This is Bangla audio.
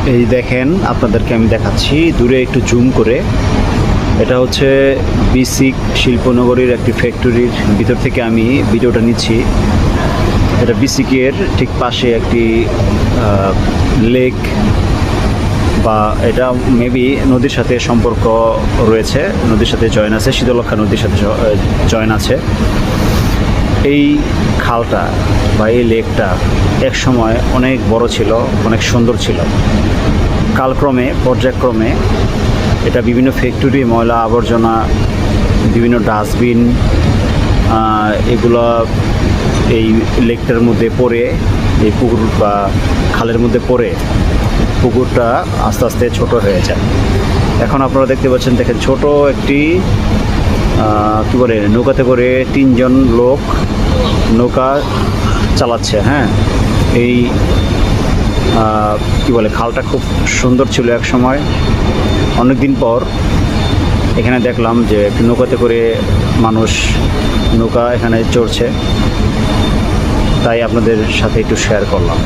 এই দেখেন, আপনাদেরকে আমি দেখাচ্ছি দূরে একটু জুম করে। এটা হচ্ছে বিসিক শিল্পনগরীর একটি ফ্যাক্টরির ভিতর থেকে আমি ভিডিওটা নিচ্ছি। এটা বিসিকের ঠিক পাশে একটি লেক, বা এটা মেবি নদীর সাথে সম্পর্ক রয়েছে, নদীর সাথে জয়েন আছে, শীতলক্ষা নদীর সাথে জয়েন আছে। এই খালটা বা এই লেকটা এক সময় অনেক বড় ছিল, অনেক সুন্দর ছিল। কালক্রমে, পর্যায়ক্রমে এটা বিভিন্ন ফ্যাক্টরি, ময়লা আবর্জনা, বিভিন্ন ডাস্টবিন, এগুলো এই লেকটার মধ্যে পড়ে, এই পুকুর বা খালের মধ্যে পড়ে পুকুরটা আস্তে আস্তে ছোট হয়ে যায়। এখন আপনারা দেখতে পাচ্ছেন, দেখেন ছোট একটি কী বলে নৌকাতে করে 3 জন লোক নৌকা চালাচ্ছে। হ্যাঁ, এই কী বলে খালটা খুব সুন্দর ছিল এক সময়। অনেক দিন পর এখানে দেখলাম যে একটি নৌকাতে করে মানুষ নৌকা এখানে চড়ছে, তাই আপনাদের সাথে একটু শেয়ার করলাম।